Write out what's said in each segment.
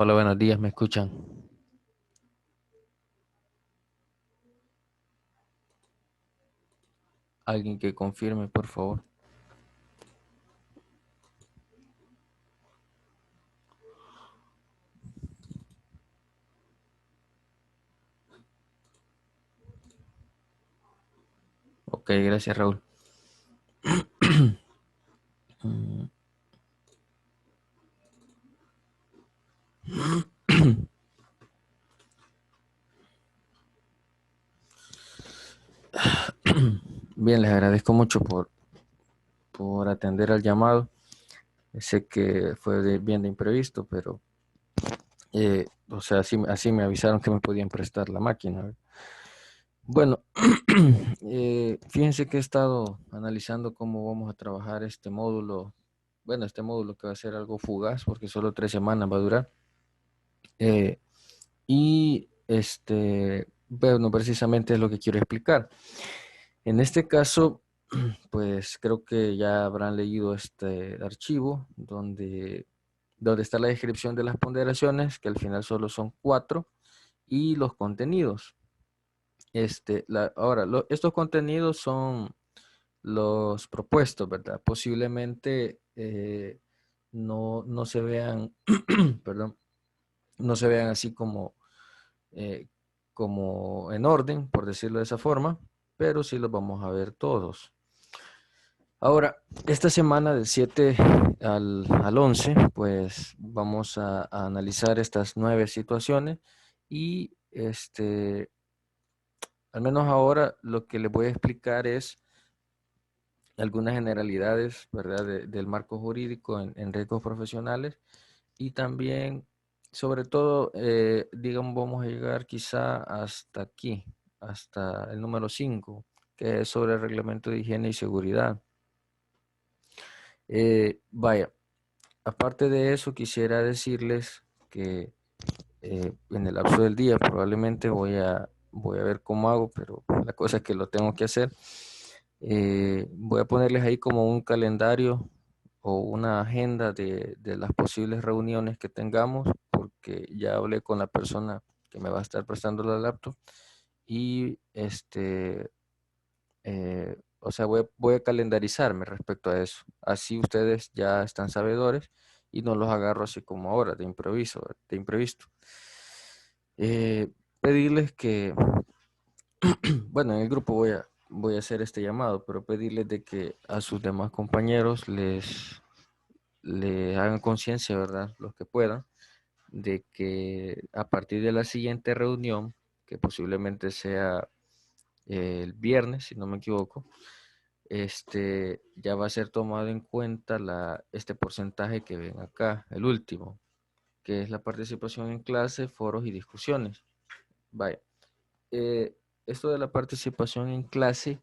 Hola, buenos días, ¿me escuchan? Alguien que confirme, por favor. Ok, gracias, Raúl. Bien, les agradezco mucho por atender al llamado. Sé que fue bien de imprevisto, pero, o sea, así me avisaron que me podían prestar la máquina. Bueno, fíjense que he estado analizando cómo vamos a trabajar este módulo. Bueno, este módulo que va a ser algo fugaz porque solo 3 semanas va a durar. Eh, bueno, precisamente es lo que quiero explicar. En este caso, pues creo que ya habrán leído este archivo donde está la descripción de las ponderaciones, que al final solo son 4, y los contenidos. Estos contenidos son los propuestos, ¿verdad? Posiblemente no se vean, perdón, no se vean así eh, como en orden, por decirlo de esa forma, pero sí los vamos a ver todos. Ahora, esta semana del 7 al 11, pues vamos a analizar estas 9 situaciones y al menos ahora lo que les voy a explicar es algunas generalidades, ¿verdad? Del marco jurídico en riesgos profesionales y también, sobre todo, digamos, vamos a llegar quizá hasta aquí, hasta el número 5, que es sobre el reglamento de higiene y seguridad. Vaya, aparte de eso, quisiera decirles que en el lapso del día probablemente voy a ver cómo hago, pero la cosa es que lo tengo que hacer. Voy a ponerles ahí como un calendario o una agenda de las posibles reuniones que tengamos, porque ya hablé con la persona que me va a estar prestando la laptop y o sea, voy a calendarizarme respecto a eso. Así ustedes ya están sabedores y no los agarro así como ahora, de improviso, de imprevisto. Pedirles que, bueno, en el grupo voy a hacer este llamado, pero pedirles de que a sus demás compañeros les hagan conciencia, ¿verdad? Los que puedan, de que a partir de la siguiente reunión, que posiblemente sea el viernes, si no me equivoco, ya va a ser tomado en cuenta este porcentaje que ven acá, el último, que es la participación en clase, foros y discusiones. Vaya, eh, esto de la participación en clase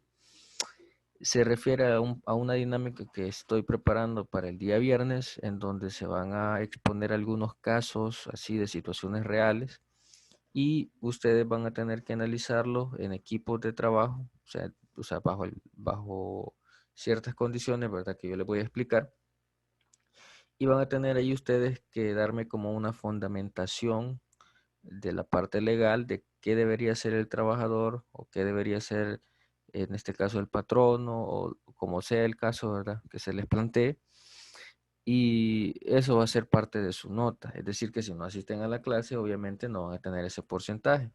se refiere a una dinámica que estoy preparando para el día viernes, en donde se van a exponer algunos casos así de situaciones reales y ustedes van a tener que analizarlo en equipos de trabajo, o sea bajo ciertas condiciones, ¿verdad? Que yo les voy a explicar. Y van a tener ahí ustedes que darme como una fundamentación de la parte legal de qué debería ser el trabajador o qué debería ser, en este caso, el patrono o como sea el caso, ¿verdad? Que se les plantee. Y eso va a ser parte de su nota. Es decir, que si no asisten a la clase, obviamente no van a tener ese porcentaje.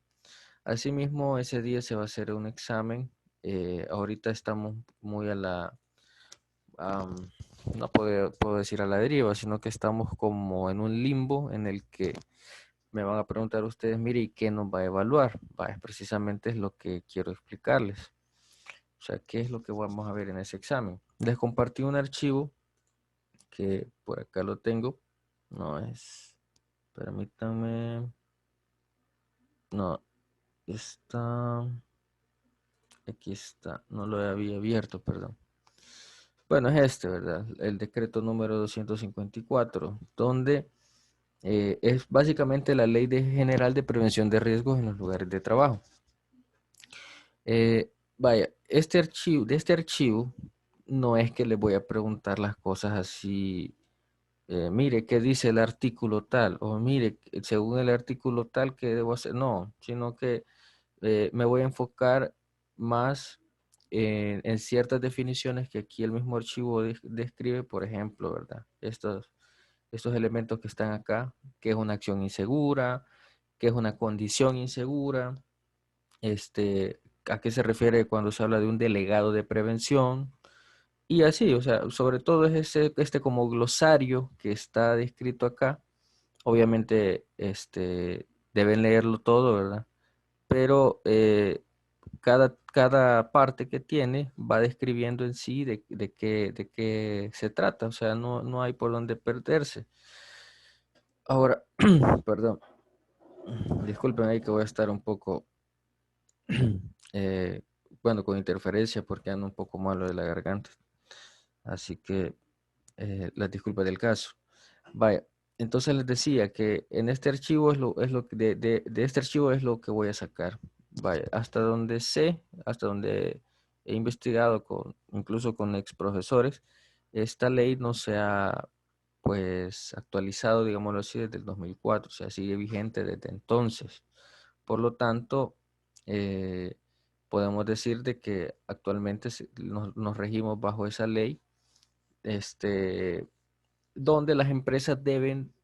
Asimismo, ese día se va a hacer un examen. Ahorita estamos muy am, no puedo decir a la deriva, sino que estamos como en un limbo en el que me van a preguntar ustedes, mire, ¿y qué nos va a evaluar? Precisamente es lo que quiero explicarles. O sea, ¿qué es lo que vamos a ver en ese examen? Les compartí un archivo que por acá lo tengo. No es, permítanme, no, está, aquí está, no lo había abierto, perdón. Bueno, es este, ¿verdad? El decreto número 254, donde es básicamente la general de prevención de riesgos en los lugares de trabajo. Vaya, de este archivo no es que les voy a preguntar las cosas así mire, ¿qué dice el artículo tal? O mire, según el artículo tal, ¿qué debo hacer? No, sino que me voy a enfocar más en ciertas definiciones que aquí el mismo archivo describe, por ejemplo, ¿verdad? Estos elementos que están acá, que es una acción insegura, que es una condición insegura, a qué se refiere cuando se habla de un delegado de prevención, y así, o sea, sobre todo es este como glosario que está descrito acá. Obviamente, deben leerlo todo, ¿verdad? Pero cada parte que tiene va describiendo en sí de qué se trata, o sea, no hay por dónde perderse. Ahora, perdón, disculpen ahí que voy a estar un poco, eh, bueno, con interferencia porque ando un poco malo de la garganta, así que las disculpas del caso. Vaya, entonces les decía que en este archivo es lo que de este archivo es lo que voy a sacar. Vaya, hasta donde sé, hasta donde he investigado incluso con ex profesores, esta ley no se ha pues actualizado, digámoslo así, desde el 2004, o sea, sigue vigente desde entonces. Por lo tanto, eh, podemos decir de que actualmente nos regimos bajo esa ley, este, donde las empresas deben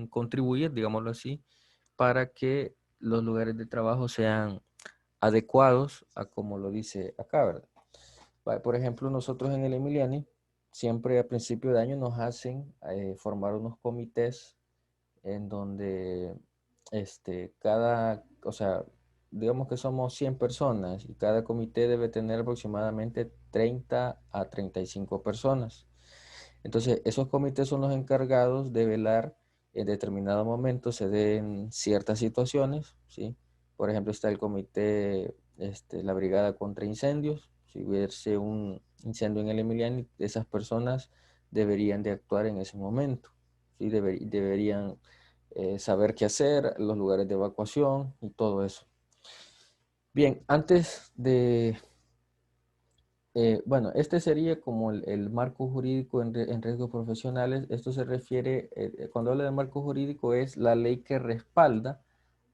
contribuir, digámoslo así, para que los lugares de trabajo sean adecuados a como lo dice acá, ¿verdad? Por ejemplo, nosotros en el Emiliani, siempre a principio de año nos hacen formar unos comités en donde o sea, digamos que somos 100 personas y cada comité debe tener aproximadamente 30 a 35 personas. Entonces, esos comités son los encargados de velar en determinado momento se den ciertas situaciones, ¿sí? Por ejemplo, está el comité, la brigada contra incendios. Si hubiese un incendio en el Emiliani, esas personas deberían de actuar en ese momento, ¿sí? Deberían saber qué hacer, los lugares de evacuación y todo eso. Bien, bueno, este sería como el marco jurídico en riesgos profesionales. Esto se refiere, cuando habla de marco jurídico, es la ley que respalda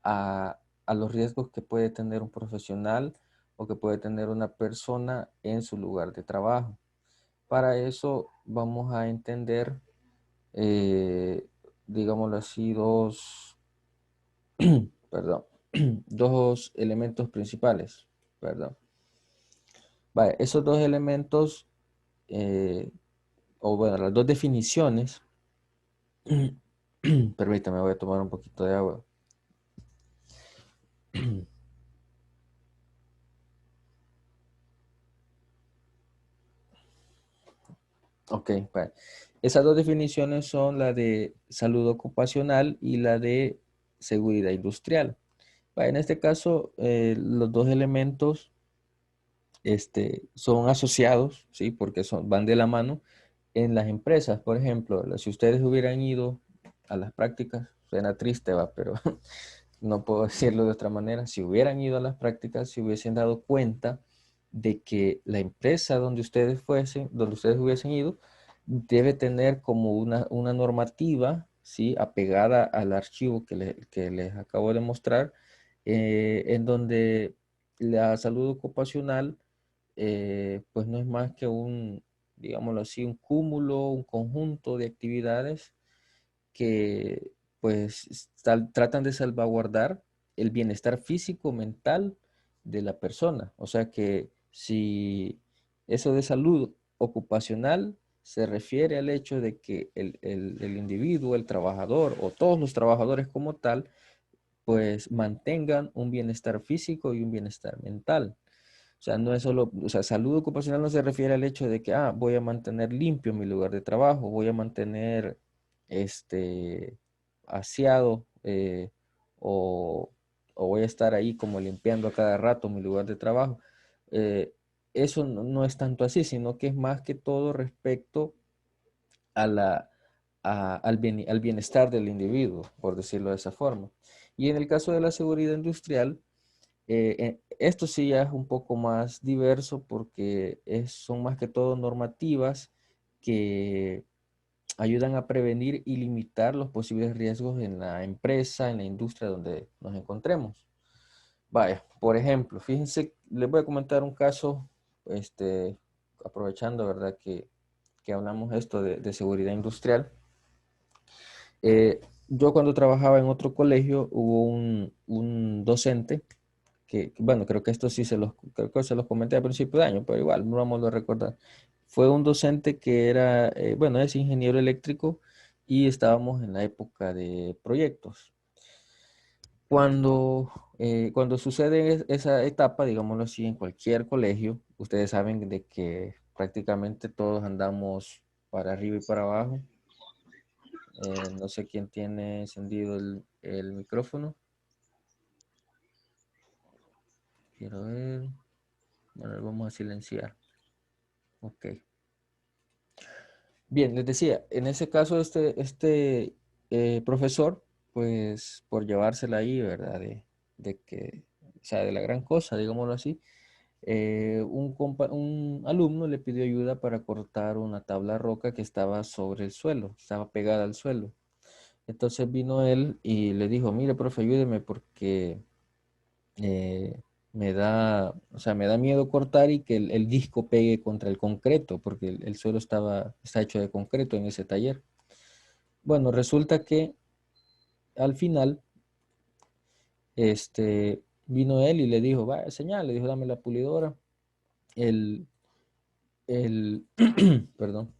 a los riesgos que puede tener un profesional o que puede tener una persona en su lugar de trabajo. Para eso vamos a entender, eh, digámoslo así, perdón, dos elementos principales, perdón. Vale, esos dos elementos, eh, o bueno, las dos definiciones, permítame, voy a tomar un poquito de agua. Ok, vale. Esas dos definiciones son la de salud ocupacional y la de seguridad industrial. Vale, en este caso, los dos elementos son asociados, ¿sí? Porque van de la mano en las empresas. Por ejemplo, si ustedes hubieran ido a las prácticas, suena triste, va, pero no puedo decirlo de otra manera, si hubieran ido a las prácticas, se hubiesen dado cuenta de que la empresa donde ustedes hubiesen ido, debe tener como una normativa, ¿sí? Apegada al archivo que les acabo de mostrar, en donde la salud ocupacional, pues no es más que digámoslo así, un cúmulo, un conjunto de actividades que pues tratan de salvaguardar el bienestar físico, mental de la persona. O sea que si eso de salud ocupacional se refiere al hecho de que el individuo, el trabajador o todos los trabajadores como tal, pues mantengan un bienestar físico y un bienestar mental. O sea, no es solo, o sea, salud ocupacional no se refiere al hecho de que, voy a mantener limpio mi lugar de trabajo, voy a mantener, este, aseado, o, o voy a estar ahí como limpiando a cada rato mi lugar de trabajo. Eh, Eso no es tanto así, sino que es más que todo respecto a al bienestar del individuo, por decirlo de esa forma. Y en el caso de la seguridad industrial, esto sí ya es un poco más diverso porque son más que todo normativas que, ayudan a prevenir y limitar los posibles riesgos en la empresa, en la industria donde nos encontremos. Vaya, por ejemplo, fíjense, les voy a comentar un caso, este, aprovechando, ¿verdad? Que hablamos esto de seguridad industrial. Yo cuando trabajaba en otro colegio hubo un docente bueno, creo que esto sí creo que se los comenté al principio de año, pero igual, no vamos a recordar. Fue un docente que era, bueno, es ingeniero eléctrico y estábamos en la época de proyectos. Cuando sucede esa etapa, digámoslo así, en cualquier colegio, ustedes saben de que prácticamente todos andamos para arriba y para abajo. No sé quién tiene encendido el micrófono. Quiero ver. Bueno, lo vamos a silenciar. Ok. Bien, les decía, en ese caso este profesor, pues por llevársela ahí, ¿verdad? O sea, de la gran cosa, digámoslo así, un alumno le pidió ayuda para cortar una tabla roca que estaba sobre el suelo, estaba pegada al suelo. Entonces vino él y le dijo, mire, profe, ayúdeme porque eh, o sea, me da miedo cortar y que el disco pegue contra el concreto, porque el suelo está hecho de concreto en ese taller. Bueno, resulta que al final, vino él y le dijo, va, señal, le dijo, dame la pulidora. El, el, perdón,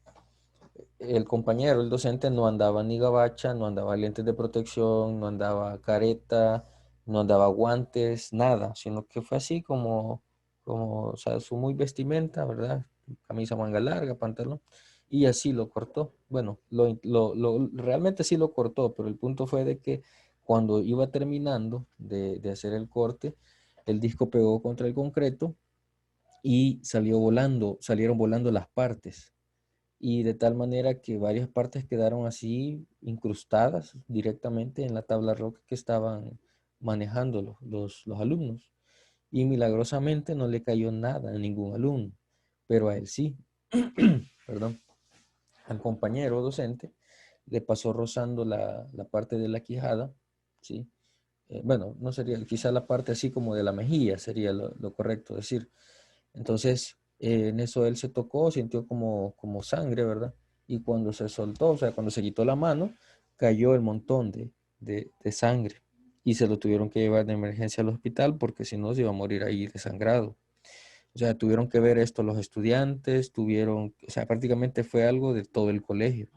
el compañero, el docente, no andaba ni gabacha, no andaba lentes de protección, no andaba careta, no andaba guantes, nada, sino que fue así o sea, su muy vestimenta, ¿verdad? Camisa manga larga, pantalón, y así lo cortó. Bueno, realmente sí lo cortó, pero el punto fue de que cuando iba terminando de hacer el corte, el disco pegó contra el concreto y salieron volando las partes y de tal manera que varias partes quedaron así incrustadas directamente en la tabla roca que estaban manejando los alumnos. Y milagrosamente no le cayó nada a ningún alumno, pero a él sí, perdón, al compañero docente le pasó rozando la parte de la quijada, ¿sí? Bueno, no sería, quizá la parte así como de la mejilla sería lo correcto decir. Entonces, en eso él se tocó, sintió como sangre, ¿verdad? Y cuando se soltó, o sea, cuando se quitó la mano, cayó el montón de sangre. Y se lo tuvieron que llevar de emergencia al hospital porque si no se iba a morir ahí desangrado. O sea, tuvieron que ver esto los estudiantes, o sea, prácticamente fue algo de todo el colegio.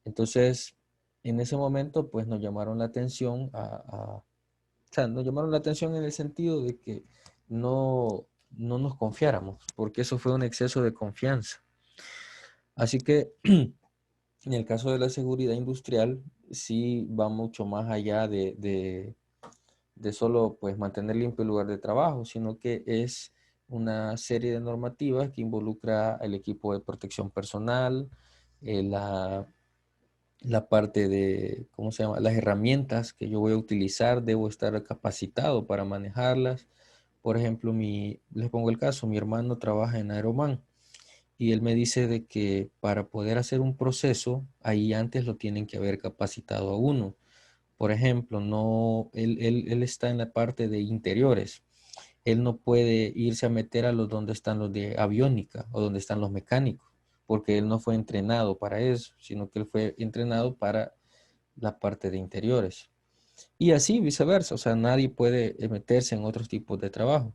Entonces, en ese momento, pues nos llamaron la atención o sea, nos llamaron la atención en el sentido de que no nos confiáramos, porque eso fue un exceso de confianza. Así que en el caso de la seguridad industrial, sí va mucho más allá de solo pues, mantener limpio el lugar de trabajo, sino que es una serie de normativas que involucra el equipo de protección personal, la parte de, ¿cómo se llama? Las herramientas que yo voy a utilizar, debo estar capacitado para manejarlas. Por ejemplo, les pongo el caso, mi hermano trabaja en Aeroman y él me dice de que para poder hacer un proceso, ahí antes lo tienen que haber capacitado a uno. Por ejemplo, no, él está en la parte de interiores. Él no puede irse a meter a los donde están los de aviónica o donde están los mecánicos, porque él no fue entrenado para eso, sino que él fue entrenado para la parte de interiores. Y así viceversa, o sea, nadie puede meterse en otros tipos de trabajo.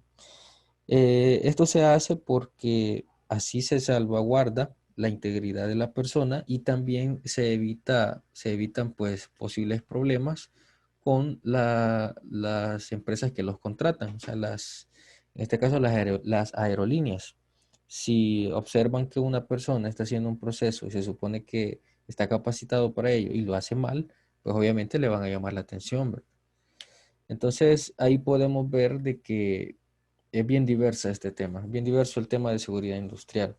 Esto se hace porque así se salvaguarda la integridad de la persona y también se evitan pues posibles problemas con las empresas que los contratan, o sea, en este caso las aerolíneas. Si observan que una persona está haciendo un proceso y se supone que está capacitado para ello y lo hace mal, pues obviamente le van a llamar la atención, ¿verdad? Entonces ahí podemos ver de que es bien diversa este tema, bien diverso el tema de seguridad industrial.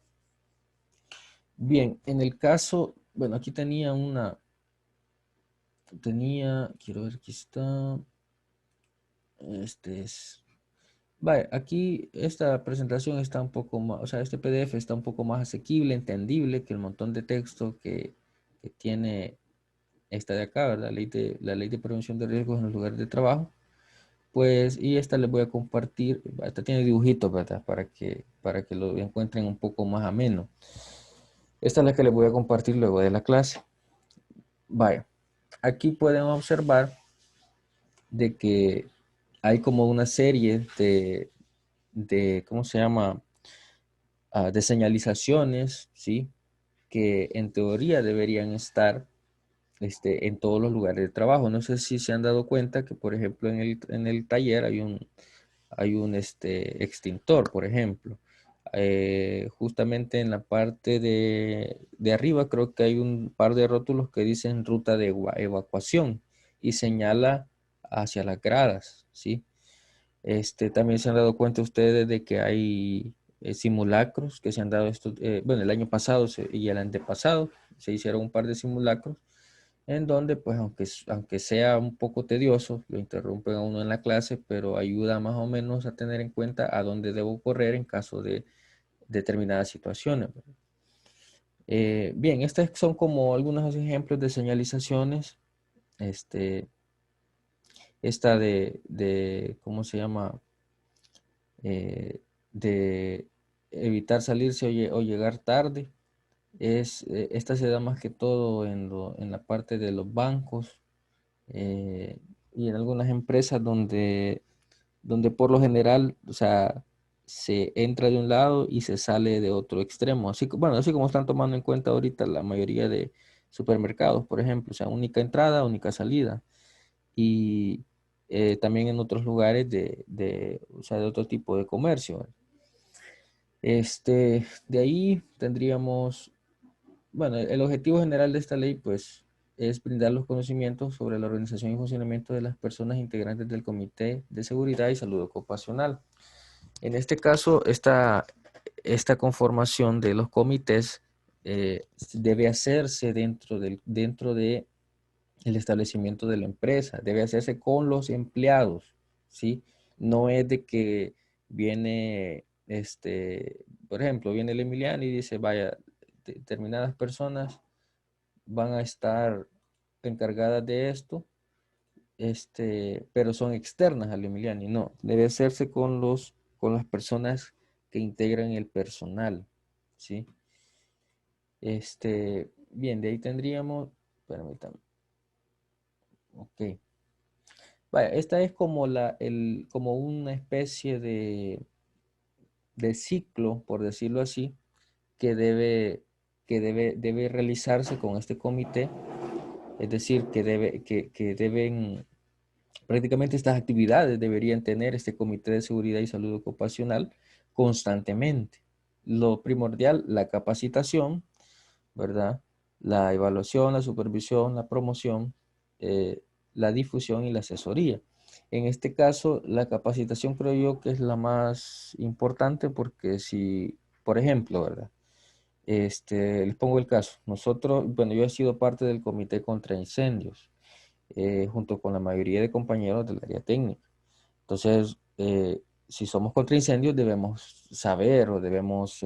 Bien, en el caso, bueno, aquí quiero ver, aquí está, este es, vale, aquí esta presentación está un poco más, o sea, este PDF está un poco más asequible, entendible que el montón de texto que tiene esta de acá, ¿verdad? La ley de prevención de riesgos en los lugares de trabajo. Pues, y esta les voy a compartir, esta tiene dibujitos, ¿verdad? Para que lo encuentren un poco más ameno. Esta es la que les voy a compartir luego de la clase. Vaya, aquí pueden observar de que hay como una serie ¿cómo se llama? De señalizaciones, ¿sí? Que en teoría deberían estar en todos los lugares de trabajo. No sé si se han dado cuenta que, por ejemplo, en el taller hay un extintor, por ejemplo. Justamente en la parte de arriba creo que hay un par de rótulos que dicen ruta de evacuación y señala hacia las gradas, ¿sí? También se han dado cuenta ustedes de que hay simulacros que se han dado bueno, el año pasado y el antepasado se hicieron un par de simulacros en donde, pues, aunque sea un poco tedioso, lo interrumpen a uno en la clase, pero ayuda más o menos a tener en cuenta a dónde debo correr en caso de determinadas situaciones. Bien, estos son como algunos ejemplos de señalizaciones. Este, esta ¿cómo se llama? De evitar salirse o llegar tarde. Esta se da más que todo en la parte de los bancos y en algunas empresas donde por lo general, o sea, se entra de un lado y se sale de otro extremo. Bueno, así como están tomando en cuenta ahorita la mayoría de supermercados, por ejemplo, o sea, única entrada, única salida. Y también en otros lugares o sea, de otro tipo de comercio. De ahí tendríamos, bueno, el objetivo general de esta ley, pues, es brindar los conocimientos sobre la organización y funcionamiento de las personas integrantes del Comité de Seguridad y Salud Ocupacional. En este caso, esta conformación de los comités debe hacerse dentro de el establecimiento de la empresa, debe hacerse con los empleados, ¿sí? No es de que viene, por ejemplo, viene el Emiliano y dice, vaya, determinadas personas van a estar encargadas de esto, pero son externas al Emiliano, y no, debe hacerse con las personas que integran el personal, ¿sí? Bien, de ahí tendríamos, permítanme, ok. Vaya, esta es como como una especie de ciclo, por decirlo así, que debe realizarse con este comité. Es decir, que deben, prácticamente estas actividades deberían tener este comité de seguridad y salud ocupacional constantemente. Lo primordial, la capacitación, ¿verdad? La evaluación, la supervisión, la promoción, la difusión y la asesoría. En este caso, la capacitación creo yo que es la más importante porque si, por ejemplo, ¿verdad? Les pongo el caso. Nosotros, bueno, yo he sido parte del comité contra incendios, junto con la mayoría de compañeros del área técnica. Entonces, si somos contra incendios, debemos saber o debemos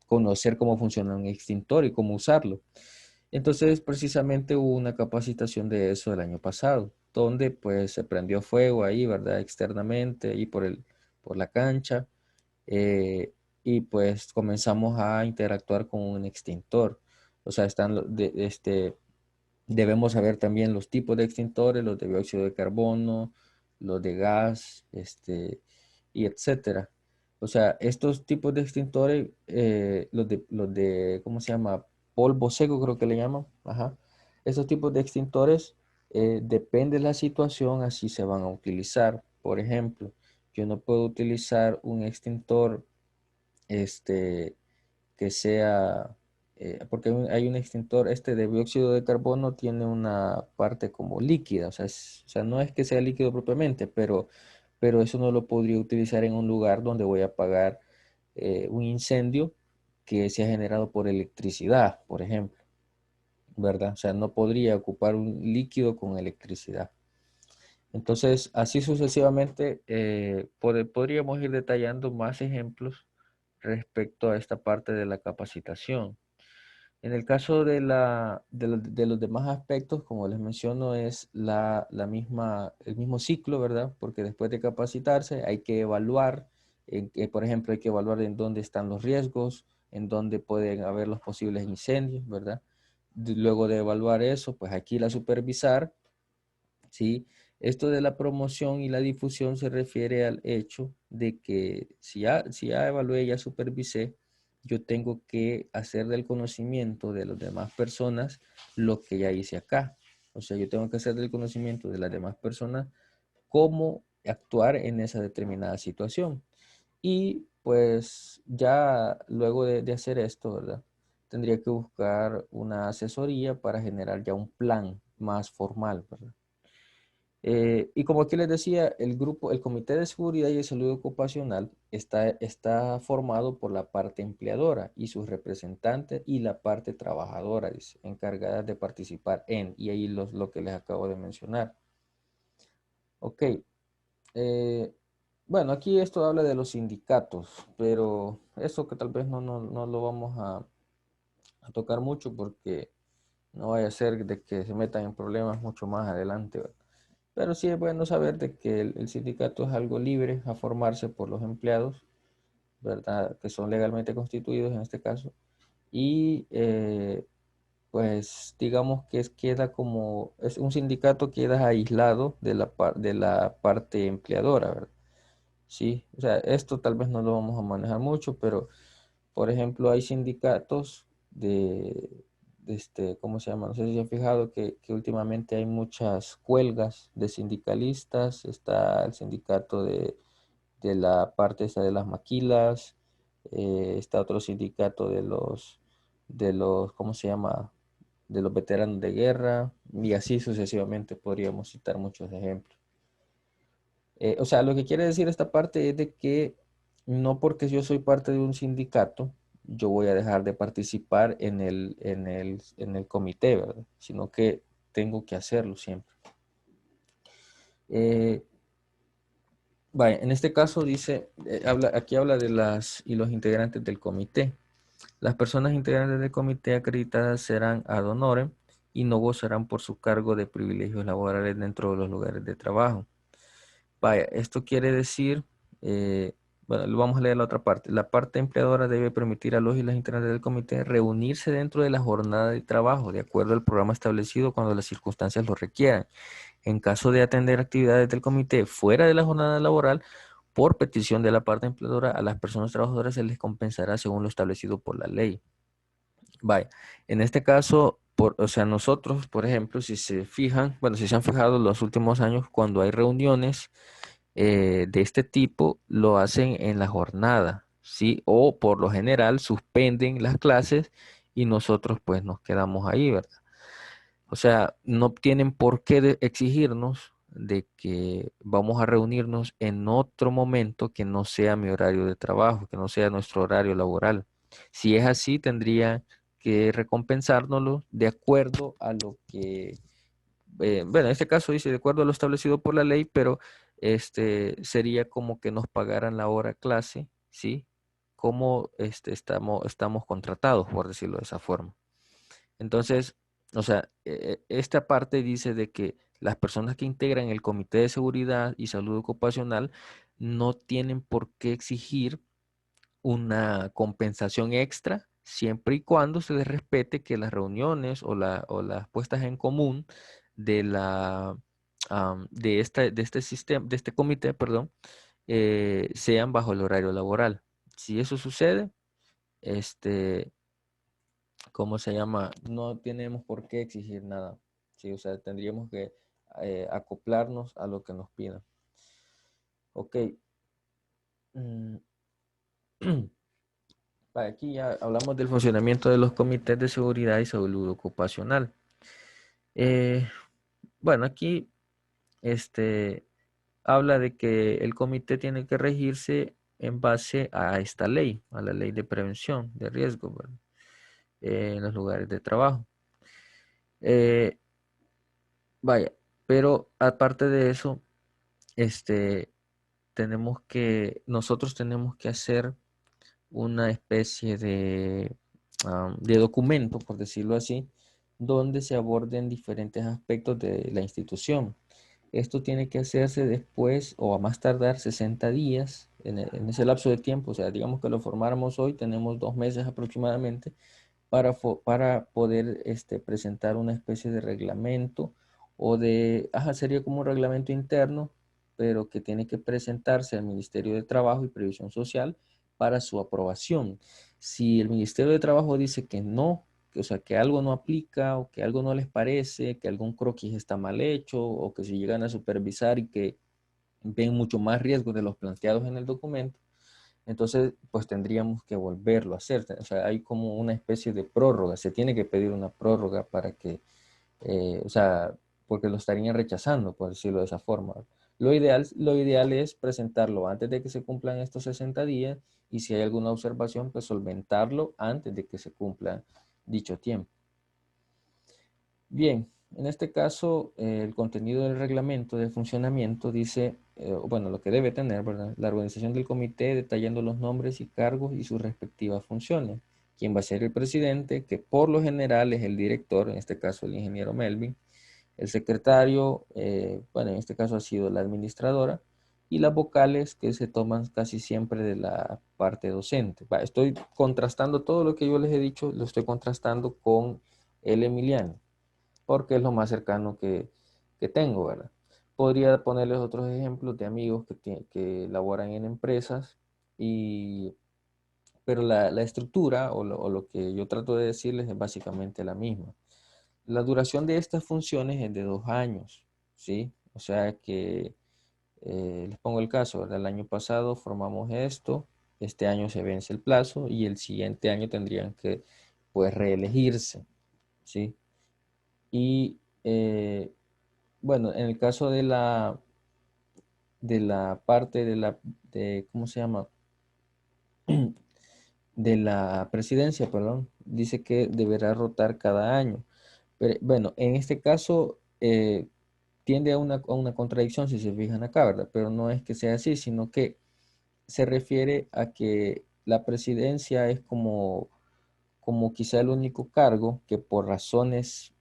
conocer cómo funciona un extintor y cómo usarlo. Entonces, precisamente hubo una capacitación de eso el año pasado, donde pues se prendió fuego ahí, ¿verdad? Externamente, ahí por la cancha, y pues comenzamos a interactuar con un extintor. O sea, debemos saber también los tipos de extintores, los de dióxido de carbono, los de gas, y etcétera. O sea, estos tipos de extintores, ¿cómo se llama? Polvo seco, creo que le llaman. Ajá. Estos tipos de extintores, depende de la situación, así se van a utilizar. Por ejemplo, yo no puedo utilizar un extintor, este, que sea, porque hay un extintor, de dióxido de carbono tiene una parte como líquida, o sea, no es que sea líquido propiamente, pero eso no lo podría utilizar en un lugar donde voy a apagar un incendio que se ha generado por electricidad, por ejemplo, ¿verdad? O sea, no podría ocupar un líquido con electricidad. Entonces, así sucesivamente, podríamos ir detallando más ejemplos respecto a esta parte de la capacitación. En el caso de los demás aspectos, como les menciono, es el mismo ciclo, ¿verdad? Porque después de capacitarse hay que evaluar, por ejemplo, hay que evaluar en dónde están los riesgos, en dónde pueden haber los posibles incendios, ¿verdad? Luego de evaluar eso, pues aquí la supervisar, ¿sí? Esto de la promoción y la difusión se refiere al hecho de que si ya evalué, ya supervisé, yo tengo que hacer del conocimiento de las demás personas lo que ya hice acá. O sea, yo tengo que hacer del conocimiento de las demás personas cómo actuar en esa determinada situación. Y pues ya luego de hacer esto, ¿verdad? Tendría que buscar una asesoría para generar ya un plan más formal, ¿verdad? Y como aquí les decía, el Comité de Seguridad y de Salud Ocupacional está formado por la parte empleadora y sus representantes y la parte trabajadora, dice, encargadas de participar y ahí lo que les acabo de mencionar. Ok, eh, bueno, aquí esto habla de los sindicatos, pero eso que tal vez no lo vamos a tocar mucho porque no vaya a ser de que se metan en problemas mucho más adelante, ¿verdad? Pero sí es bueno saber de que el sindicato es algo libre a formarse por los empleados, ¿verdad? Que son legalmente constituidos en este caso. Y pues digamos que queda como, es un sindicato queda aislado de la parte empleadora, ¿verdad? Sí, o sea, esto tal vez no lo vamos a manejar mucho, pero por ejemplo, hay sindicatos ¿cómo se llama? No sé si se han fijado que últimamente hay muchas huelgas de sindicalistas. Está el sindicato de la parte esta de las maquilas, está otro sindicato ¿cómo se llama? De los veteranos de guerra, y así sucesivamente podríamos citar muchos ejemplos. O sea, lo que quiere decir esta parte es de que no porque yo soy parte de un sindicato, yo voy a dejar de participar en el comité, ¿verdad? Sino que tengo que hacerlo siempre. Eh, Vaya, en este caso dice, aquí habla de y los integrantes del comité. Las personas integrantes del comité acreditadas serán ad honorem y no gozarán por su cargo de privilegios laborales dentro de los lugares de trabajo. Vaya, esto quiere decir, eh, bueno, lo vamos a leer la otra parte. La parte empleadora debe permitir a los y las integrantes del comité reunirse dentro de la jornada de trabajo, de acuerdo al programa establecido cuando las circunstancias lo requieran. En caso de atender actividades del comité fuera de la jornada laboral, por petición de la parte empleadora, a las personas trabajadoras se les compensará según lo establecido por la ley. Vaya, en este caso, o sea, nosotros, por ejemplo, si se fijan, bueno, si se han fijado en los últimos años, cuando hay reuniones de este tipo, lo hacen en la jornada, ¿sí? O por lo general suspenden las clases y nosotros pues nos quedamos ahí, ¿verdad? O sea, no tienen por qué exigirnos de que vamos a reunirnos en otro momento que no sea mi horario de trabajo, que no sea nuestro horario laboral. Si es así, tendría que recompensárnoslo de acuerdo a lo que, bueno, en este caso dice de acuerdo a lo establecido por la ley, pero sería como que nos pagaran la hora clase, ¿sí? Como estamos contratados, por decirlo de esa forma. Entonces, o sea, esta parte dice de que las personas que integran el Comité de Seguridad y Salud Ocupacional no tienen por qué exigir una compensación extra siempre y cuando se les respete que las reuniones o las puestas en común de de este sistema, de este comité, perdón, sean bajo el horario laboral. Si eso sucede, este, ¿cómo se llama? No tenemos por qué exigir nada. Sí, o sea, tendríamos que acoplarnos a lo que nos pidan. Ok. mm, Aquí ya hablamos del funcionamiento de los comités de seguridad y salud ocupacional. Eh, bueno, aquí este, habla de que el comité tiene que regirse en base a esta ley, a la ley de prevención de riesgo, ¿verdad? En los lugares de trabajo. Eh, Vaya, pero aparte de eso, este, nosotros tenemos que hacer una especie de documento, por decirlo así, donde se aborden diferentes aspectos de la institución. Esto tiene que hacerse después o a más tardar 60 días en ese lapso de tiempo. O sea, digamos que lo formáramos hoy, tenemos 2 meses aproximadamente para poder presentar una especie de reglamento o sería como un reglamento interno, pero que tiene que presentarse al Ministerio de Trabajo y Previsión Social para su aprobación. Si el Ministerio de Trabajo dice que no, o sea, que algo no aplica o que algo no les parece, que algún croquis está mal hecho o que si llegan a supervisar y que ven mucho más riesgos de los planteados en el documento, entonces pues tendríamos que volverlo a hacer. O sea, hay como una especie de prórroga, se tiene que pedir una prórroga para que, o sea, porque lo estarían rechazando, por decirlo de esa forma. Lo ideal es presentarlo antes de que se cumplan estos 60 días y si hay alguna observación, pues solventarlo antes de que se cumpla dicho tiempo. Bien, en este caso, el contenido del reglamento de funcionamiento dice, bueno, lo que debe tener, ¿verdad? La organización del comité detallando los nombres y cargos y sus respectivas funciones. Quién va a ser el presidente, que por lo general es el director, en este caso el ingeniero Melvin. El secretario, bueno, en este caso ha sido la administradora. Y las vocales que se toman casi siempre de la parte docente. Estoy contrastando todo lo que yo les he dicho, lo estoy contrastando con el Emiliano porque es lo más cercano que tengo, ¿verdad? Podría ponerles otros ejemplos de amigos que laboran en empresas, pero la estructura o lo que yo trato de decirles es básicamente la misma. La duración de estas funciones es de 2 años, ¿sí? O sea que les pongo el caso, ¿verdad? El año pasado formamos esto, este año se vence el plazo y el siguiente año tendrían que, pues, reelegirse, ¿sí? Y bueno, en el caso de la parte ¿cómo se llama? De la presidencia, perdón, dice que deberá rotar cada año. Pero, bueno, en este caso tiende a una contradicción si se fijan acá, ¿verdad? Pero no es que sea así, sino que se refiere a que la presidencia es como quizá el único cargo que por razones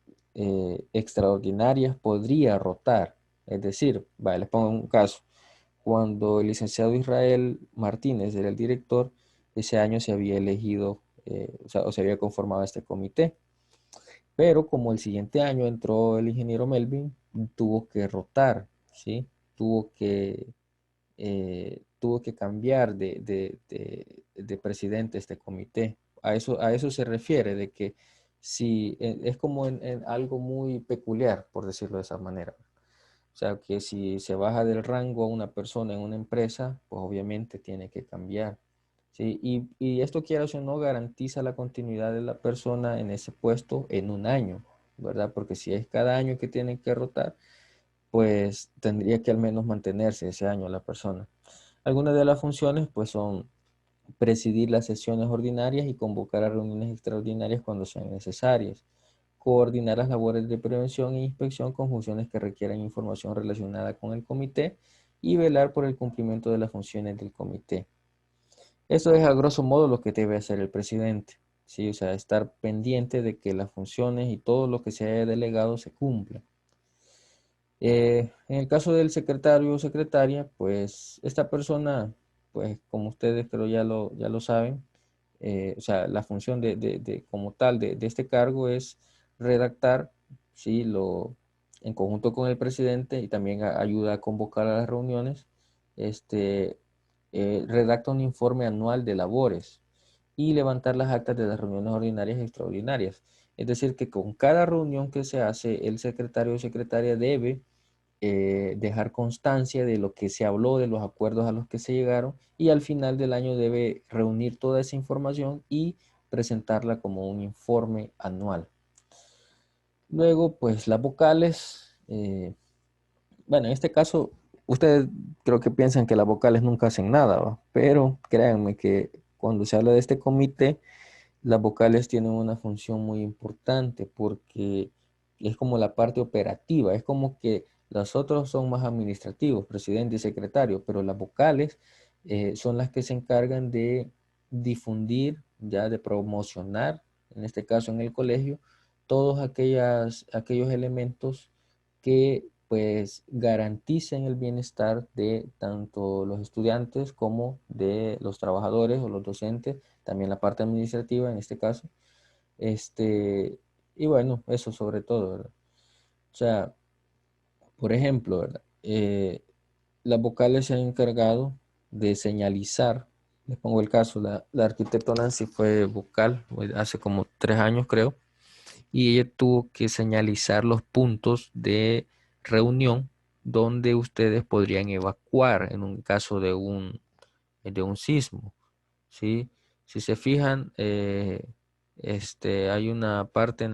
extraordinarias podría rotar. Es decir, vale, les pongo un caso. Cuando el licenciado Israel Martínez era el director, ese año se había elegido, o se había conformado este comité. Pero como el siguiente año entró el ingeniero Melvin, tuvo que rotar, ¿sí? Tuvo que cambiar de presidente este comité. A eso se refiere, de que si es como en algo muy peculiar, por decirlo de esa manera. O sea, que si se baja del rango a una persona en una empresa, pues obviamente tiene que cambiar. ¿Sí? Y esto, quieras o no, garantiza la continuidad de la persona en ese puesto en un año, ¿verdad? Porque si es cada año que tienen que rotar, pues tendría que al menos mantenerse ese año la persona. Algunas de las funciones pues son presidir las sesiones ordinarias y convocar a reuniones extraordinarias cuando sean necesarias, coordinar las labores de prevención e inspección con funciones que requieran información relacionada con el comité y velar por el cumplimiento de las funciones del comité. Eso es a grosso modo lo que debe hacer el presidente, ¿sí? O sea, estar pendiente de que las funciones y todo lo que se haya delegado se cumpla. En el caso del secretario o secretaria, pues esta persona, pues como ustedes creo ya lo saben, o sea, la función como tal de este cargo es redactar, ¿sí? En conjunto con el presidente y también ayuda a convocar a las reuniones, este, redacta un informe anual de labores y levantar las actas de las reuniones ordinarias y extraordinarias. Es decir, que con cada reunión que se hace, el secretario o secretaria debe dejar constancia de lo que se habló, de los acuerdos a los que se llegaron y al final del año debe reunir toda esa información y presentarla como un informe anual. Luego, pues las vocales, bueno, en este caso, ustedes creo que piensan que las vocales nunca hacen nada, ¿va? Pero créanme que cuando se habla de este comité, las vocales tienen una función muy importante porque es como la parte operativa, es como que los otros son más administrativos, presidente y secretario, pero las vocales son las que se encargan de difundir, ya de promocionar en este caso en el colegio, todos aquellos elementos que pues garanticen el bienestar de tanto los estudiantes como de los trabajadores o los docentes, también la parte administrativa en este caso. Y bueno, eso sobre todo, ¿verdad? O sea, por ejemplo, ¿verdad? Las vocales se han encargado de señalizar. Les pongo el caso, la arquitecta Nancy fue vocal hace como 3 años, creo, y ella tuvo que señalizar los puntos de reunión donde ustedes podrían evacuar en un caso de un sismo, ¿sí? Si se fijan, hay una parte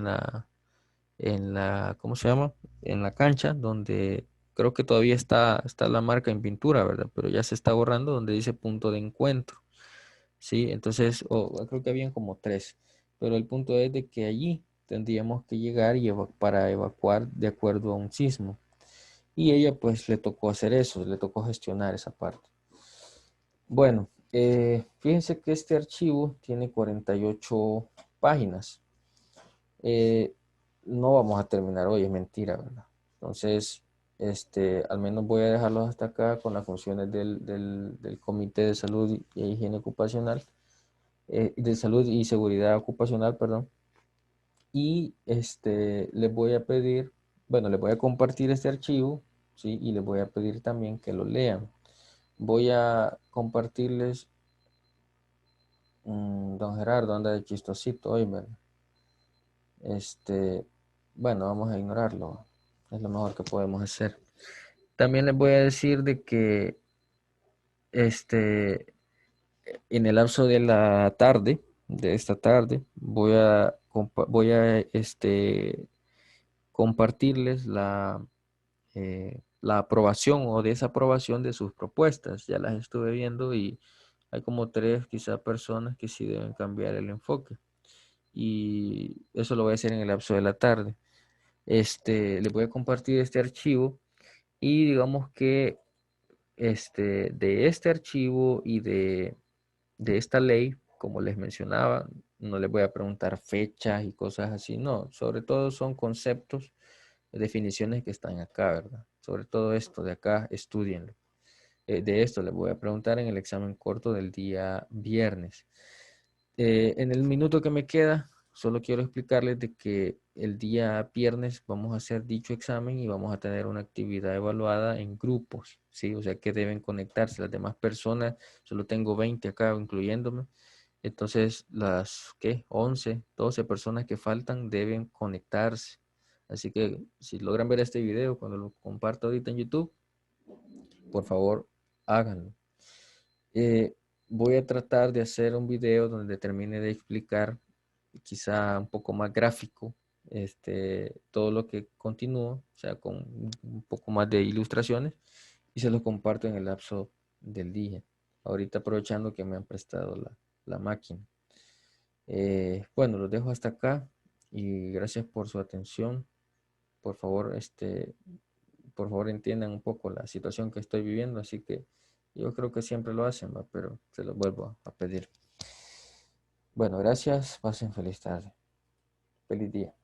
¿cómo se llama? En la cancha, donde creo que todavía está la marca en pintura, ¿verdad? Pero ya se está borrando donde dice punto de encuentro, ¿sí? Entonces, creo que habían como tres, pero el punto es de que allí tendríamos que llegar para evacuar de acuerdo a un sismo. Y ella pues le tocó hacer eso, le tocó gestionar esa parte. Bueno, fíjense que este archivo tiene 48 páginas. Eh, no vamos a terminar hoy, es mentira, ¿verdad? Entonces, al menos voy a dejarlos hasta acá con las funciones del Comité de Salud e Higiene Ocupacional, de Salud y Seguridad Ocupacional, perdón. Y les voy a pedir, bueno, les voy a compartir este archivo, ¿sí? Y les voy a pedir también que lo lean. Voy a compartirles, don Gerardo anda de chistosito hoy, ¿verdad? Bueno, vamos a ignorarlo. Es lo mejor que podemos hacer. También les voy a decir de que este, en el lapso de la tarde, de esta tarde, voy a compartirles la aprobación o desaprobación de sus propuestas. Ya las estuve viendo y hay como tres quizá personas que sí deben cambiar el enfoque. Y eso lo voy a hacer en el lapso de la tarde. Les voy a compartir este archivo y digamos que de este archivo y de esta ley, como les mencionaba, no les voy a preguntar fechas y cosas así, no, sobre todo son conceptos, definiciones que están acá, ¿verdad? Sobre todo esto de acá, estudienlo. De esto les voy a preguntar en el examen corto del día viernes. En el minuto que me queda, solo quiero explicarles de que el día viernes vamos a hacer dicho examen y vamos a tener una actividad evaluada en grupos, ¿sí? O sea que deben conectarse las demás personas. Solo tengo 20 acá, incluyéndome. Entonces, ¿qué? 11, 12 personas que faltan deben conectarse. Así que si logran ver este video cuando lo comparto ahorita en YouTube, por favor, háganlo. Eh, Voy a tratar de hacer un video donde termine de explicar, quizá un poco más gráfico, todo lo que continúo, o sea, con un poco más de ilustraciones, y se los comparto en el lapso del día. Ahorita aprovechando que me han prestado la máquina. Bueno, los dejo hasta acá y gracias por su atención. Por favor, por favor entiendan un poco la situación que estoy viviendo, así que yo creo que siempre lo hacen, ¿va? Pero se los vuelvo a pedir. Bueno, gracias, pasen feliz tarde, feliz día.